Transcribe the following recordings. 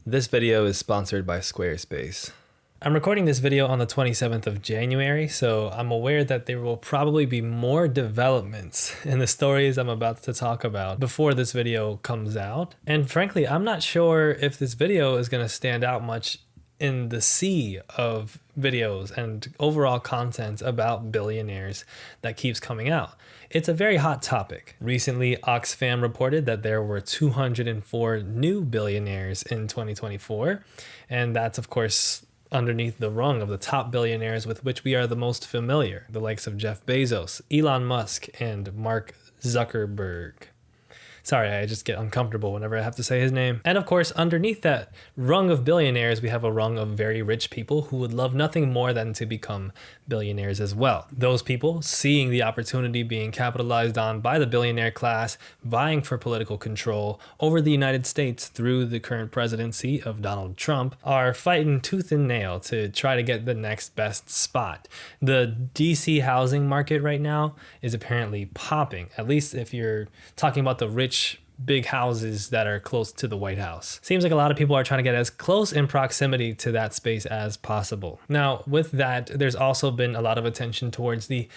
This video is sponsored by Squarespace. I'm recording this video on the 27th of January, so I'm aware that there will probably be more developments in the stories I'm about to talk about before this video comes out. And frankly, I'm not sure if this video is going to stand out much in the sea of videos and overall content about billionaires that keeps coming out. It's a very hot topic. Recently, Oxfam reported that there were 204 new billionaires in 2024, and that's of course underneath the rung of the top billionaires with which we are the most familiar, the likes of Jeff Bezos, Elon Musk, and Mark Zuckerberg. Sorry, I just get uncomfortable whenever I have to say his name. And of course, underneath that rung of billionaires, we have a rung of very rich people who would love nothing more than to become billionaires as well. Those people, seeing the opportunity being capitalized on by the billionaire class, vying for political control over the United States through the current presidency of Donald Trump, are fighting tooth and nail to try to get the next best spot. The DC housing market right now is apparently popping, at least if you're talking about the rich big houses that are close to the White House. Seems like a lot of people are trying to get as close in proximity to that space as possible. Now, with that, there's also been a lot of attention towards the,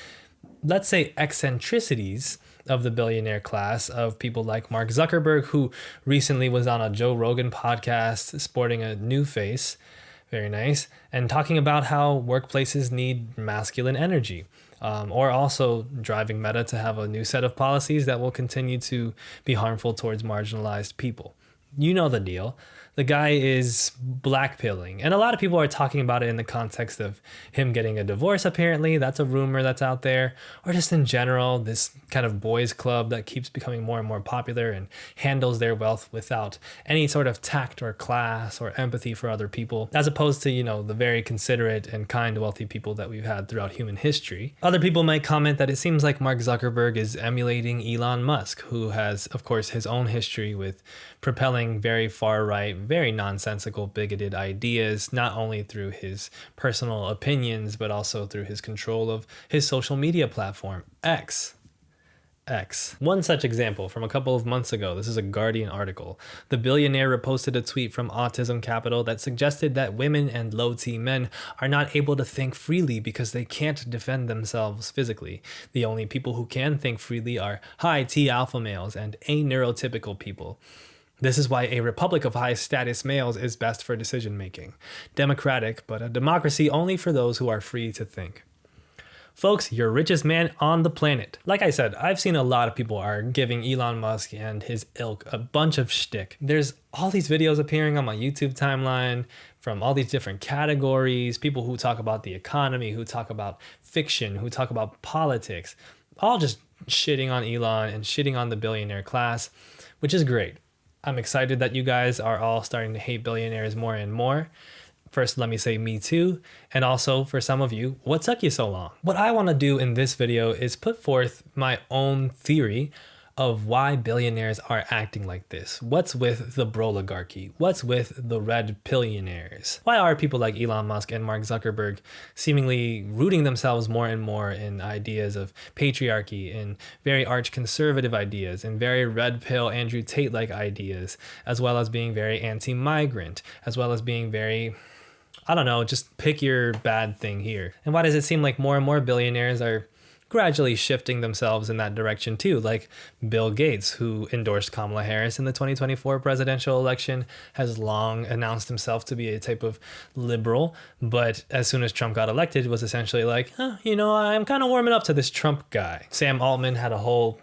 let's say, eccentricities of the billionaire class of people like Mark Zuckerberg, who recently was on a Joe Rogan podcast sporting a new face, very nice, and talking about how workplaces need masculine energy. Or also driving Meta to have a new set of policies that will continue to be harmful towards marginalized people. You know the deal. The guy is blackpilling. And a lot of people are talking about it in the context of him getting a divorce, apparently. That's a rumor that's out there. Or just in general, this kind of boys club that keeps becoming more and more popular and handles their wealth without any sort of tact or class or empathy for other people, as opposed to, the very considerate and kind, wealthy people that we've had throughout human history. Other people might comment that it seems like Mark Zuckerberg is emulating Elon Musk, who has, of course, his own history with propelling very far-right, very nonsensical, bigoted ideas, not only through his personal opinions, but also through his control of his social media platform, X. One such example from a couple of months ago, this is a Guardian article. The billionaire reposted a tweet from Autism Capital that suggested that women and low-T men are not able to think freely because they can't defend themselves physically. The only people who can think freely are high-T alpha males and aneurotypical people. This is why a republic of high-status males is best for decision-making. Democratic, but a democracy only for those who are free to think. Folks, you're richest man on the planet. Like I said, I've seen a lot of people are giving Elon Musk and his ilk a bunch of shtick. There's all these videos appearing on my YouTube timeline from all these different categories, people who talk about the economy, who talk about fiction, who talk about politics, all just shitting on Elon and shitting on the billionaire class, which is great. I'm excited that you guys are all starting to hate billionaires more and more. First, let me say me too. And also for some of you, what took you so long? What I want to do in this video is put forth my own theory of why billionaires are acting like this. What's with the broligarchy? What's with the red billionaires? Why are people like Elon Musk and Mark Zuckerberg seemingly rooting themselves more and more in ideas of patriarchy, in very arch conservative ideas, in very red pill Andrew Tate-like ideas, as well as being very anti-migrant, as well as being very, just pick your bad thing here. And why does it seem like more and more billionaires are gradually shifting themselves in that direction too, like Bill Gates, who endorsed Kamala Harris in the 2024 presidential election, has long announced himself to be a type of liberal, but as soon as Trump got elected was essentially like, I'm kind of warming up to this Trump guy. Sam Altman had a whole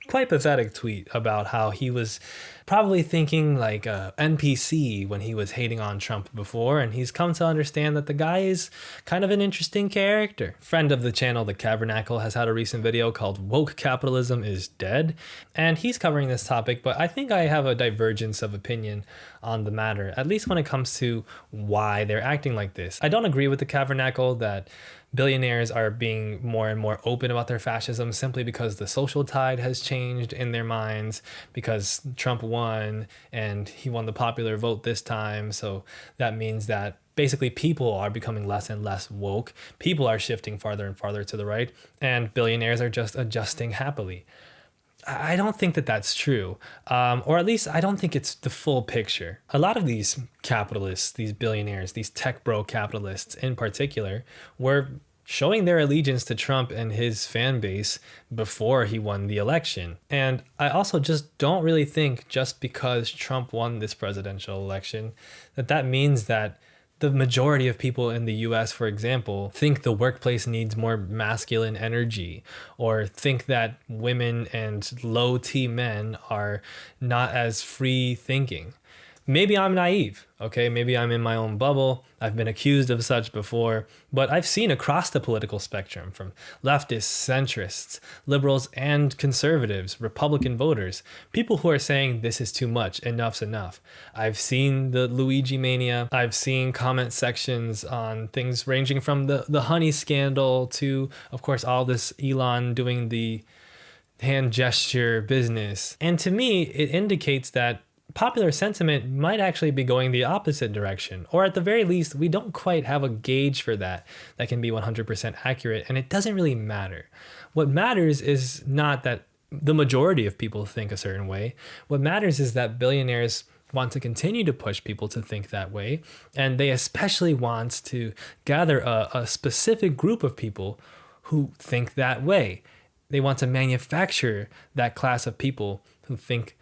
quite pathetic tweet about how he was probably thinking like a NPC when he was hating on Trump before, and he's come to understand that the guy is kind of an interesting character. Friend of the channel, The Cavernacle, has had a recent video called Woke Capitalism is Dead, and he's covering this topic, but I think I have a divergence of opinion on the matter, at least when it comes to why they're acting like this. I don't agree with The Cavernacle that billionaires are being more and more open about their fascism simply because the social tide has changed in their minds, because Trump won and he won the popular vote this time. So that means that basically people are becoming less and less woke. People are shifting farther and farther to the right, and billionaires are just adjusting happily. I don't think that that's true. Or at least I don't think it's the full picture. A lot of these capitalists, these billionaires, these tech bro capitalists in particular, were showing their allegiance to Trump and his fan base before he won the election. And I also just don't really think just because Trump won this presidential election that means that the majority of people in the US, for example, think the workplace needs more masculine energy, or think that women and low T men are not as free thinking. Maybe I'm naive, okay? Maybe I'm in my own bubble. I've been accused of such before, but I've seen across the political spectrum, from leftists, centrists, liberals, and conservatives, Republican voters, people who are saying this is too much, enough's enough. I've seen the Luigi mania. I've seen comment sections on things ranging from the honey scandal to, of course, all this Elon doing the hand gesture business. And to me, it indicates that popular sentiment might actually be going the opposite direction, or at the very least, we don't quite have a gauge for that can be 100% accurate, and it doesn't really matter. What matters is not that the majority of people think a certain way. What matters is that billionaires want to continue to push people to think that way, and they especially want to gather a specific group of people who think that way. They want to manufacture that class of people who think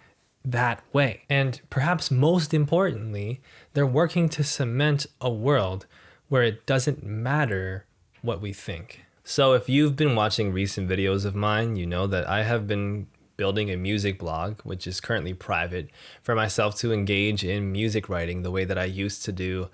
that way. And perhaps most importantly, they're working to cement a world where it doesn't matter what we think. So if you've been watching recent videos of mine, you know that I have been building a music blog, which is currently private, for myself to engage in music writing the way that I used to do,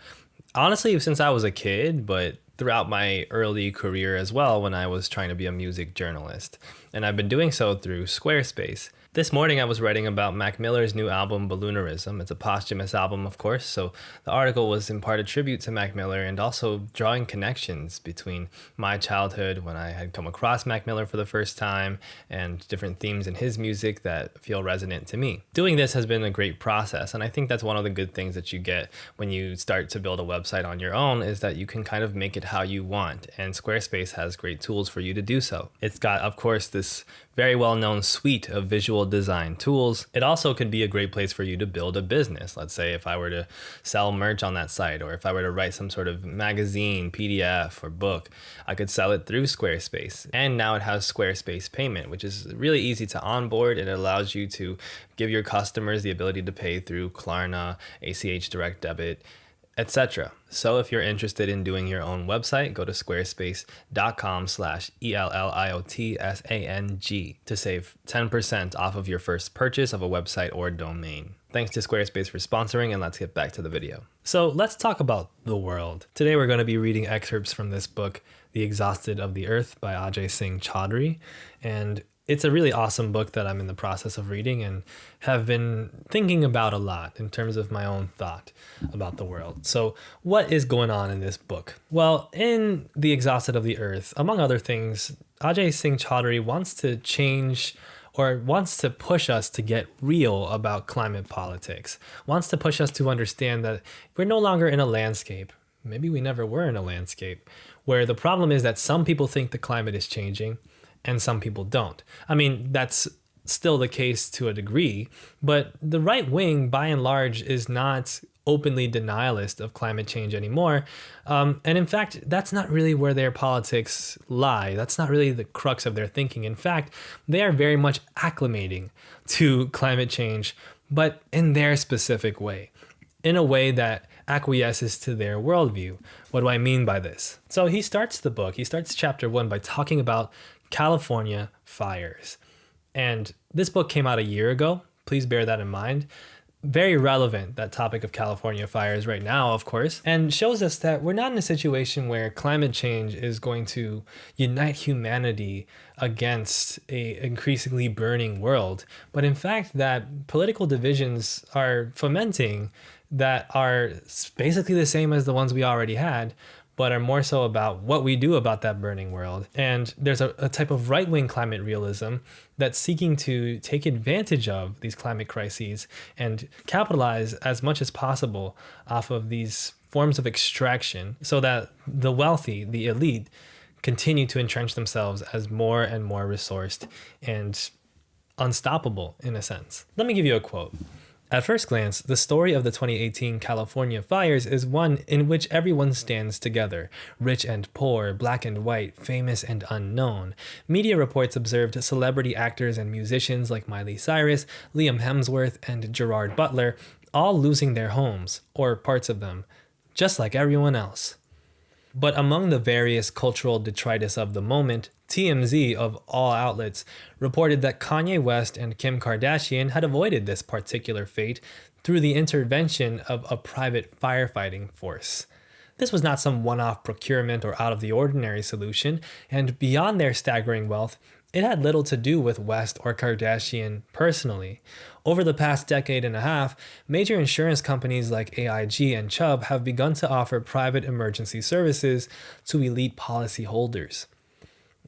honestly, since I was a kid, but throughout my early career as well when I was trying to be a music journalist. And I've been doing so through Squarespace. This morning I was writing about Mac Miller's new album, Billionaire. It's a posthumous album, of course, so the article was in part a tribute to Mac Miller and also drawing connections between my childhood when I had come across Mac Miller for the first time and different themes in his music that feel resonant to me. Doing this has been a great process, and I think that's one of the good things that you get when you start to build a website on your own is that you can kind of make it how you want, and Squarespace has great tools for you to do so. It's got, of course, this very well-known suite of visual design tools. It also could be a great place for you to build a business. Let's say if I were to sell merch on that site, or if I were to write some sort of magazine, PDF, or book, I could sell it through Squarespace. And now it has Squarespace payment, which is really easy to onboard. It allows you to give your customers the ability to pay through Klarna, ACH direct debit, etc. So if you're interested in doing your own website, go to squarespace.com/ELLIOTSANG to save 10% off of your first purchase of a website or domain. Thanks to Squarespace for sponsoring, and let's get back to the video. So let's talk about the world. Today we're going to be reading excerpts from this book, The Exhausted of the Earth by Ajay Singh Chaudhary, and it's a really awesome book that I'm in the process of reading and have been thinking about a lot in terms of my own thought about the world. So what is going on in this book? Well, in The Exhausted of the Earth, among other things, Ajay Singh Chaudhary wants to change or wants to push us to get real about climate politics, wants to push us to understand that we're no longer in a landscape. Maybe we never were in a landscape where the problem is that some people think the climate is changing and some people don't. I mean, that's still the case to a degree, but the right wing, by and large, is not openly denialist of climate change anymore. And in fact, that's not really where their politics lie. That's not really the crux of their thinking. In fact, they are very much acclimating to climate change, but in their specific way, in a way that acquiesces to their worldview. What do I mean by this? So he starts chapter 1 by talking about California fires. And this book came out a year ago. Please bear that in mind. Very relevant, that topic of California fires right now, of course, and shows us that we're not in a situation where climate change is going to unite humanity against a increasingly burning world, but in fact that political divisions are fomenting that are basically the same as the ones we already had, but are more so about what we do about that burning world. And there's a type of right-wing climate realism that's seeking to take advantage of these climate crises and capitalize as much as possible off of these forms of extraction so that the wealthy, the elite, continue to entrench themselves as more and more resourced and unstoppable in a sense. Let me give you a quote. At first glance, the story of the 2018 California fires is one in which everyone stands together, rich and poor, black and white, famous and unknown. Media reports observed celebrity actors and musicians like Miley Cyrus, Liam Hemsworth, and Gerard Butler all losing their homes, or parts of them, just like everyone else. But among the various cultural detritus of the moment, TMZ, of all outlets, reported that Kanye West and Kim Kardashian had avoided this particular fate through the intervention of a private firefighting force. This was not some one-off procurement or out-of-the-ordinary solution, and beyond their staggering wealth, it had little to do with West or Kardashian personally. Over the past decade and a half, major insurance companies like AIG and Chubb have begun to offer private emergency services to elite policyholders.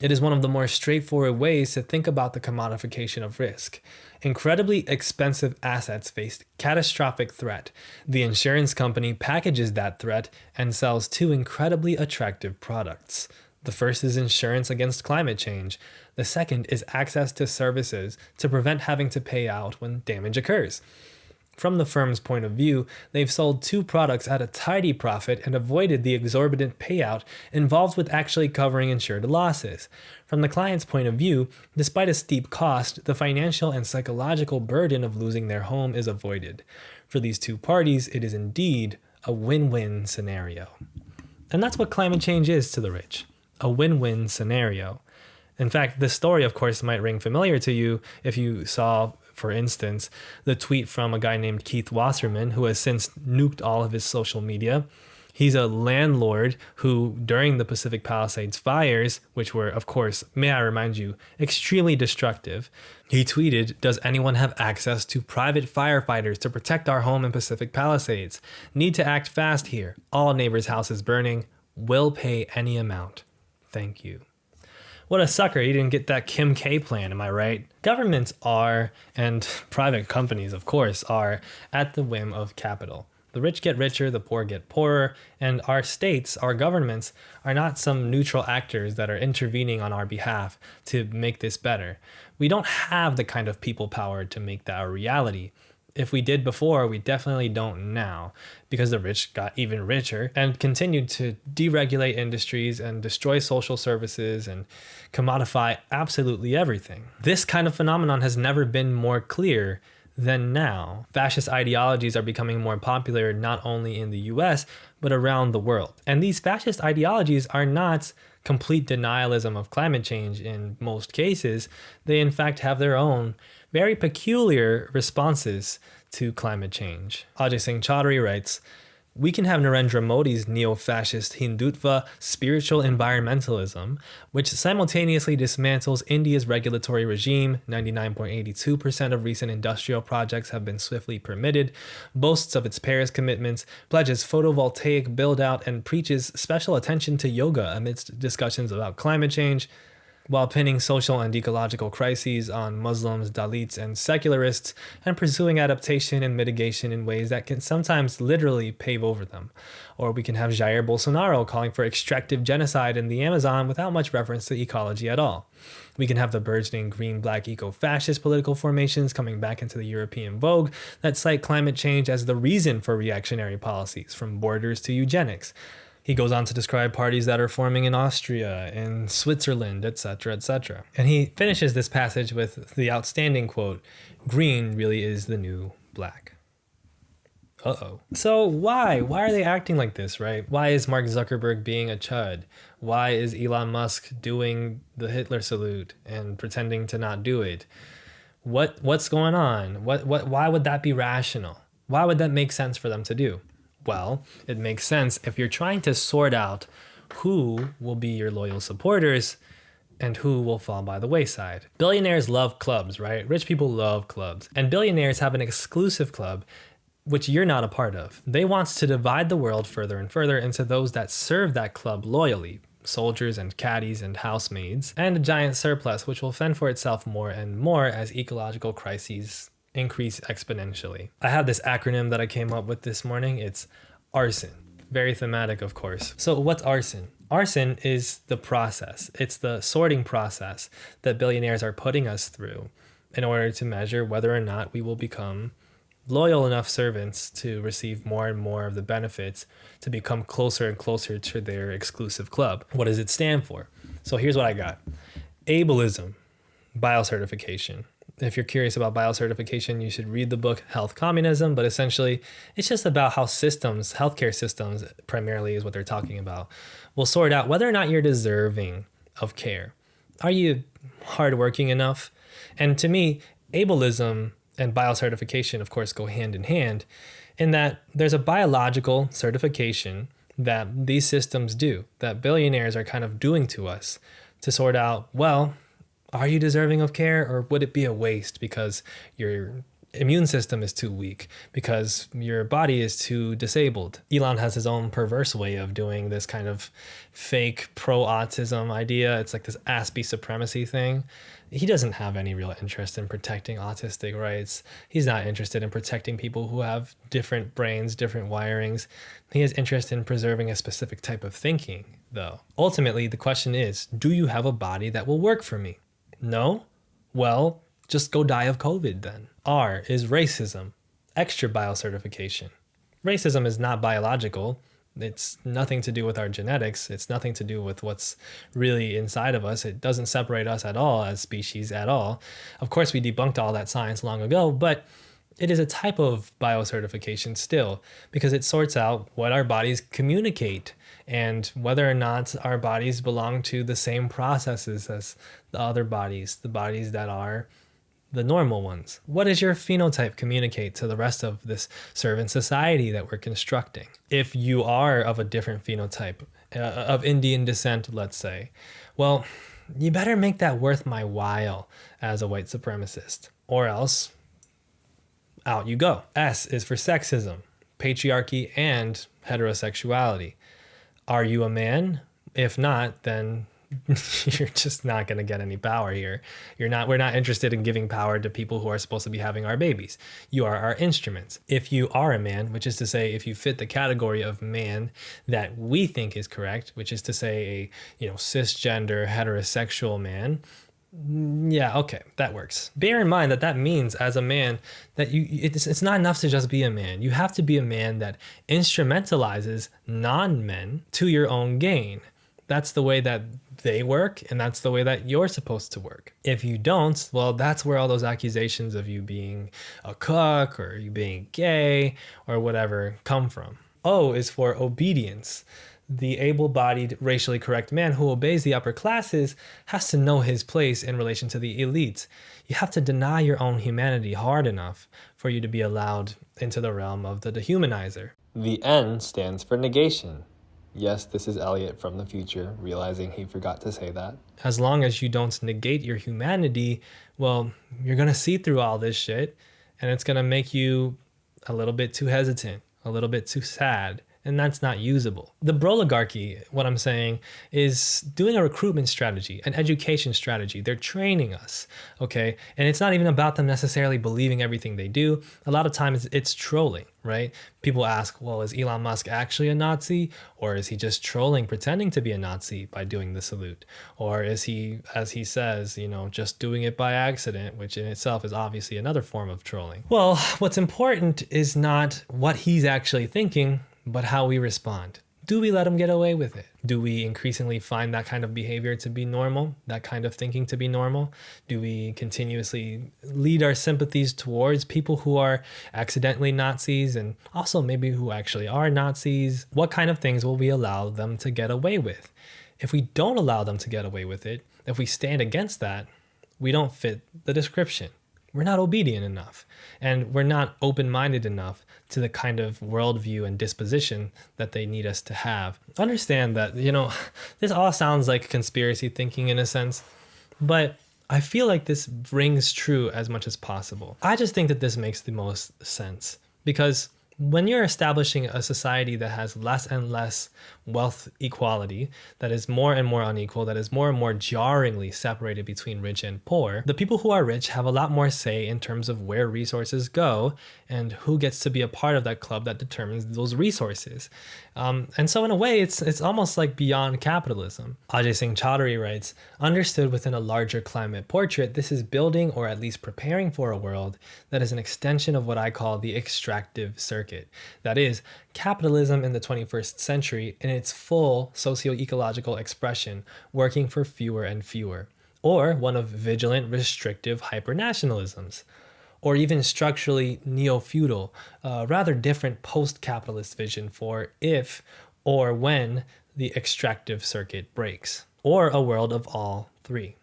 It is one of the more straightforward ways to think about the commodification of risk. Incredibly expensive assets face catastrophic threat. The insurance company packages that threat and sells two incredibly attractive products. The first is insurance against climate change. The second is access to services to prevent having to pay out when damage occurs. From the firm's point of view, they've sold two products at a tidy profit and avoided the exorbitant payout involved with actually covering insured losses. From the client's point of view, despite a steep cost, the financial and psychological burden of losing their home is avoided. For these two parties, it is indeed a win-win scenario. And that's what climate change is to the rich. A win-win scenario. In fact, this story, of course, might ring familiar to you if you saw, for instance, the tweet from a guy named Keith Wasserman, who has since nuked all of his social media. He's a landlord who, during the Pacific Palisades fires, which were, of course, may I remind you, extremely destructive, he tweeted, "Does anyone have access to private firefighters to protect our home in Pacific Palisades? Need to act fast here. All neighbors' houses burning. Will pay any amount. Thank you." What a sucker, he didn't get that Kim K plan, am I right? Governments are, and private companies, of course, are at the whim of capital. The rich get richer, the poor get poorer, and our states, our governments, are not some neutral actors that are intervening on our behalf to make this better. We don't have the kind of people power to make that a reality. If we did before, we definitely don't now, because the rich got even richer and continued to deregulate industries and destroy social services and commodify absolutely everything. This kind of phenomenon has never been more clear than now. Fascist ideologies are becoming more popular not only in the US, but around the world. And these fascist ideologies are not complete denialism of climate change in most cases. They in fact have their own very peculiar responses to climate change. Ajay Singh Chaudhary writes, "We can have Narendra Modi's neo-fascist Hindutva spiritual environmentalism, which simultaneously dismantles India's regulatory regime, 99.82% of recent industrial projects have been swiftly permitted, boasts of its Paris commitments, pledges photovoltaic build-out, and preaches special attention to yoga amidst discussions about climate change, while pinning social and ecological crises on Muslims, Dalits, and secularists, and pursuing adaptation and mitigation in ways that can sometimes literally pave over them." Or we can have Jair Bolsonaro calling for extractive genocide in the Amazon without much reference to ecology at all. We can have the burgeoning green-black eco-fascist political formations coming back into the European vogue that cite climate change as the reason for reactionary policies, from borders to eugenics. He goes on to describe parties that are forming in Austria, in Switzerland, etc., etc. And he finishes this passage with the outstanding quote, "Green really is the new black." Uh-oh. So why? Why are they acting like this, right? Why is Mark Zuckerberg being a chud? Why is Elon Musk doing the Hitler salute and pretending to not do it? What's going on? Why would that be rational? Why would that make sense for them to do? Well, it makes sense if you're trying to sort out who will be your loyal supporters and who will fall by the wayside. Billionaires love clubs, right? Rich people love clubs. And billionaires have an exclusive club, which you're not a part of. They want to divide the world further and further into those that serve that club loyally, soldiers and caddies and housemaids, and a giant surplus, which will fend for itself more and more as ecological crises increase exponentially. I have this acronym that I came up with this morning. It's arson. Very thematic, of course. So what's arson? Arson is the process. It's the sorting process that billionaires are putting us through. in order to measure whether or not we will become loyal enough servants to receive more and more of the benefits, to become closer and closer to their exclusive club. What does it stand for? So here's what I got. Ableism, biocertification. If you're curious about biocertification, you should read the book Health Communism, but essentially it's just about how systems, healthcare systems primarily is what they're talking about, will sort out whether or not you're deserving of care. Are you hardworking enough? And to me, ableism and biocertification, of course, go hand in hand in that there's a biological certification that these systems do, that billionaires are kind of doing to us to sort out, well, are you deserving of care, or would it be a waste because your immune system is too weak, because your body is too disabled? Elon has his own perverse way of doing this kind of fake pro-autism idea. It's like this Aspie supremacy thing. He doesn't have any real interest in protecting autistic rights. He's not interested in protecting people who have different brains, different wirings. He has interest in preserving a specific type of thinking, though. Ultimately, the question is, do you have a body that will work for me? No? Well, just go die of COVID then. R is racism, extra biocertification. Racism is not biological. It's nothing to do with our genetics. It's nothing to do with what's really inside of us. It doesn't separate us at all as species at all. Of course, we debunked all that science long ago, but it is a type of biocertification still, because it sorts out what our bodies communicate and whether or not our bodies belong to the same processes as the other bodies, the bodies that are the normal ones. What does your phenotype communicate to the rest of this servant society that we're constructing? If you are of a different phenotype, of Indian descent, let's say, well, you better make that worth my while as a white supremacist, or else out you go. S is for sexism, patriarchy, and heterosexuality. Are you a man? If not, then you're just not going to get any power here. We're not interested in giving power to people who are supposed to be having our babies. You are our instruments. If you are a man, which is to say, if you fit the category of man that we think is correct, which is to say a, cisgender heterosexual man, yeah, okay, that works. Bear in mind that means as a man that it's not enough to just be a man. You have to be a man that instrumentalizes non-men to your own gain. That's the way that they work, and that's the way that you're supposed to work. If you don't, well, that's where all those accusations of you being a cook or you being gay or whatever come from. O is for obedience. The able-bodied, racially correct man who obeys the upper classes has to know his place in relation to the elites. You have to deny your own humanity hard enough for you to be allowed into the realm of the dehumanizer. The N stands for negation. Yes, this is Elliot from the future, realizing he forgot to say that. As long as you don't negate your humanity, well, you're going to see through all this shit, and it's going to make you a little bit too hesitant, a little bit too sad, and that's not usable. The broligarchy, what I'm saying, is doing a recruitment strategy, an education strategy. They're training us, okay? And it's not even about them necessarily believing everything they do. A lot of times it's trolling, right? People ask, well, is Elon Musk actually a Nazi? Or is he just trolling, pretending to be a Nazi by doing the salute? Or is he, as he says, just doing it by accident, which in itself is obviously another form of trolling? Well, what's important is not what he's actually thinking, but how we respond. Do we let him get away with it? Do we increasingly find that kind of behavior to be normal, that kind of thinking to be normal? Do we continuously lead our sympathies towards people who are accidentally Nazis and also maybe who actually are Nazis? What kind of things will we allow them to get away with? If we don't allow them to get away with it, if we stand against that, we don't fit the description. We're not obedient enough, and we're not open-minded enough to the kind of worldview and disposition that they need us to have. Understand that, this all sounds like conspiracy thinking in a sense, but I feel like this rings true as much as possible. I just think that this makes the most sense, because When you're establishing a society that has less and less wealth equality, that is more and more unequal, that is more and more jarringly separated between rich and poor, the people who are rich have a lot more say in terms of where resources go and who gets to be a part of that club that determines those resources. And so in a way, it's almost like beyond capitalism. Ajay Singh Chaudhary writes, understood within a larger climate portrait, this is building or at least preparing for a world that is an extension of what I call the extractive circuit. That is, capitalism in the 21st century in its full socio-ecological expression, working for fewer and fewer, or one of vigilant, restrictive hypernationalisms, or even structurally neo-feudal, rather different post-capitalist vision for if or when the extractive circuit breaks, or a world of all three.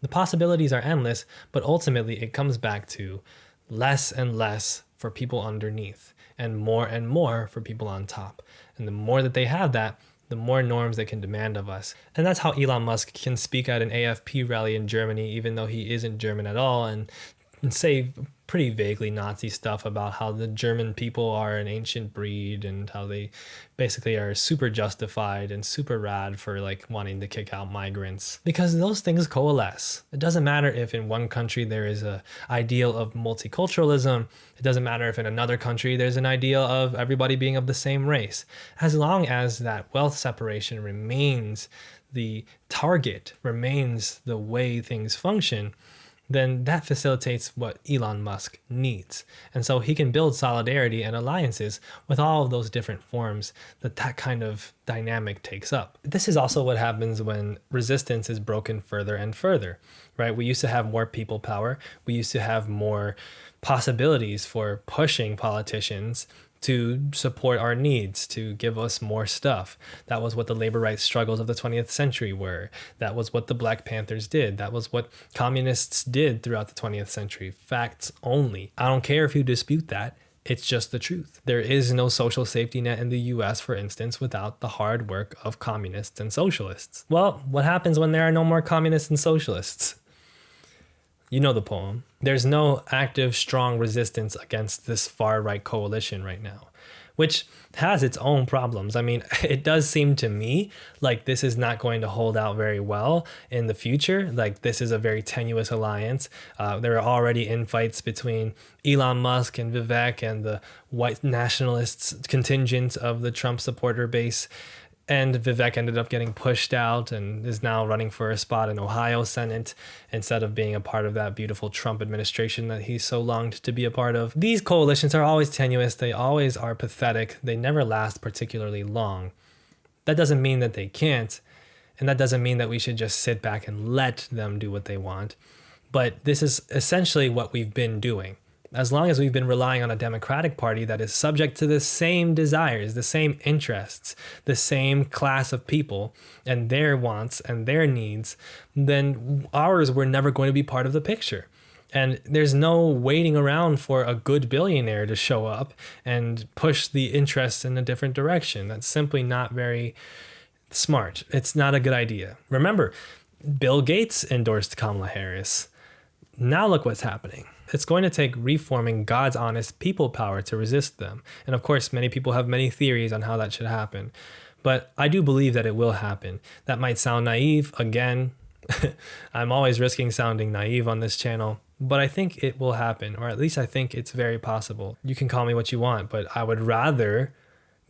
The possibilities are endless, but ultimately it comes back to less and less for people underneath, and more for people on top. And the more that they have that, the more norms they can demand of us. And that's how Elon Musk can speak at an AFP rally in Germany, even though he isn't German at all, and say pretty vaguely Nazi stuff about how the German people are an ancient breed and how they basically are super justified and super rad for like wanting to kick out migrants, because those things coalesce. It doesn't matter if in one country there is a ideal of multiculturalism. It doesn't matter if in another country there's an ideal of everybody being of the same race. As long as that wealth separation remains the target, remains the way things function, then that facilitates what Elon Musk needs. And so he can build solidarity and alliances with all of those different forms that kind of dynamic takes up. This is also what happens when resistance is broken further and further, right? We used to have more people power. We used to have more possibilities for pushing politicians to support our needs, to give us more stuff. That was what the labor rights struggles of the 20th century were. That was what the Black Panthers did. That was what communists did throughout the 20th century. Facts only. I don't care if you dispute that. It's just the truth. There is no social safety net in the US, for instance, without the hard work of communists and socialists. Well, what happens when there are no more communists and socialists? You know the poem. There's no active, strong resistance against this far-right coalition right now, which has its own problems. I mean, it does seem to me like this is not going to hold out very well in the future. Like, this is a very tenuous alliance. There are already infights between Elon Musk and Vivek and the white nationalists contingent of the Trump supporter base. And Vivek ended up getting pushed out and is now running for a spot in Ohio Senate instead of being a part of that beautiful Trump administration that he so longed to be a part of. These coalitions are always tenuous. They always are pathetic. They never last particularly long. That doesn't mean that they can't. And that doesn't mean that we should just sit back and let them do what they want. But this is essentially what we've been doing. As long as we've been relying on a Democratic Party that is subject to the same desires, the same interests, the same class of people and their wants and their needs, then ours were never going to be part of the picture. And there's no waiting around for a good billionaire to show up and push the interests in a different direction. That's simply not very smart. It's not a good idea. Remember, Bill Gates endorsed Kamala Harris. Now look what's happening. It's going to take reforming God's honest people power to resist them. And of course, many people have many theories on how that should happen. But I do believe that it will happen. That might sound naive. Again, I'm always risking sounding naive on this channel. But I think it will happen, or at least I think it's very possible. You can call me what you want, but I would rather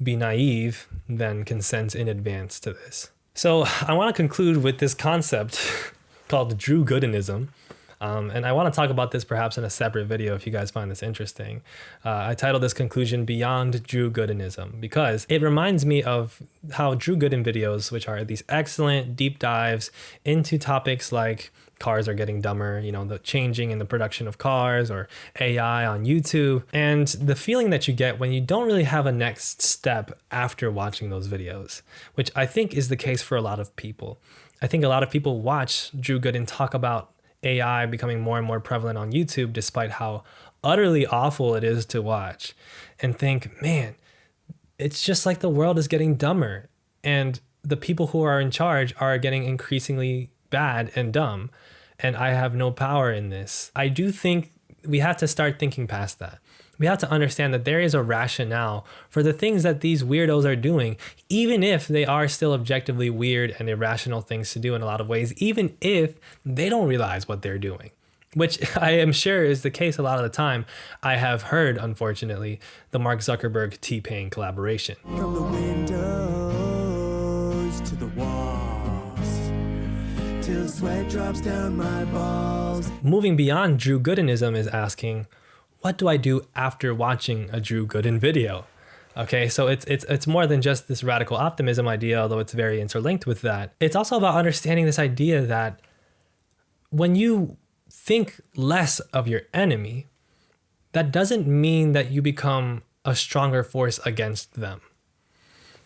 be naive than consent in advance to this. So I want to conclude with this concept called Drew Goodenism. And I want to talk about this perhaps in a separate video if you guys find this interesting. I titled this conclusion Beyond Drew Goodenism because it reminds me of how Drew Gooden videos, which are these excellent deep dives into topics like cars are getting dumber, you know, the changing in the production of cars, or AI on YouTube, and the feeling that you get when you don't really have a next step after watching those videos, which I think is the case for a lot of people. I think a lot of people watch Drew Gooden talk about AI becoming more and more prevalent on YouTube, despite how utterly awful it is to watch, and think, man, it's just like the world is getting dumber and the people who are in charge are getting increasingly bad and dumb, and I have no power in this. I do think we have to start thinking past that. We have to understand that there is a rationale for the things that these weirdos are doing, even if they are still objectively weird and irrational things to do in a lot of ways, even if they don't realize what they're doing, which I am sure is the case a lot of the time. I have heard, unfortunately, the Mark Zuckerberg T-Pain collaboration. From the windows to the walls, till sweat drops down my balls. Moving beyond Drew Goodenism is asking, what do I do after watching a Drew Gooden video? Okay, so it's more than just this radical optimism idea, although it's very interlinked with that. It's also about understanding this idea that when you think less of your enemy, that doesn't mean that you become a stronger force against them.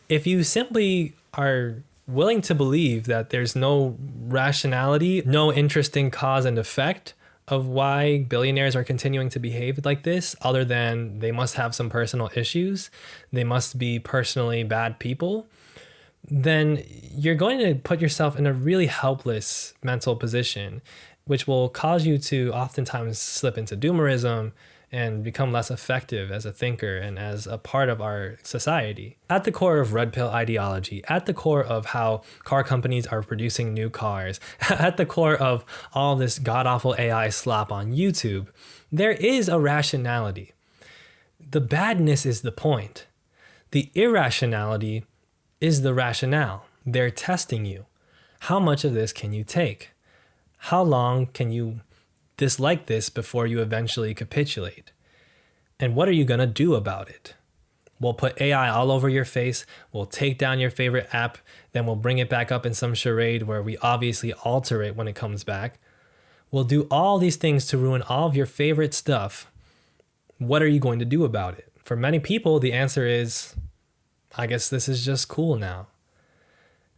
If you simply are willing to believe that there's no rationality, no interesting cause and effect of why billionaires are continuing to behave like this, other than they must have some personal issues, they must be personally bad people, then you're going to put yourself in a really helpless mental position, which will cause you to oftentimes slip into doomerism and become less effective as a thinker and as a part of our society. At the core of red pill ideology, at the core of how car companies are producing new cars, at the core of all this god-awful AI slop on YouTube, there is a rationality. The badness is the point. The irrationality is the rationale. They're testing you. How much of this can you take? How long can you dislike this before you eventually capitulate? And what are you going to do about it? We'll put AI all over your face. We'll take down your favorite app. Then we'll bring it back up in some charade where we obviously alter it when it comes back. We'll do all these things to ruin all of your favorite stuff. What are you going to do about it? For many people, the answer is, I guess this is just cool now.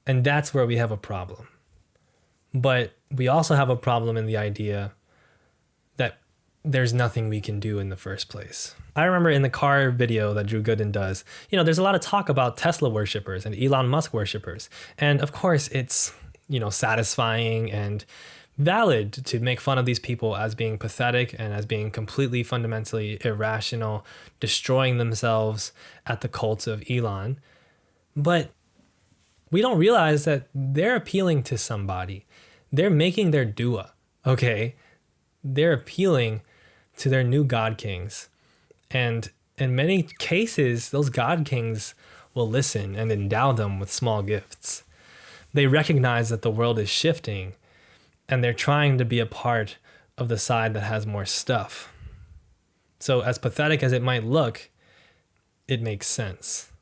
And that's where we have a problem. But we also have a problem in the idea that there's nothing we can do in the first place. I remember in the car video that Drew Gooden does, there's a lot of talk about Tesla worshippers and Elon Musk worshippers. And of course it's, satisfying and valid to make fun of these people as being pathetic and as being completely fundamentally irrational, destroying themselves at the cult of Elon. But we don't realize that they're appealing to somebody. They're making their dua, okay? They're appealing to their new god kings. And in many cases, those god kings will listen and endow them with small gifts. They recognize that the world is shifting, and they're trying to be a part of the side that has more stuff. So as pathetic as it might look, it makes sense.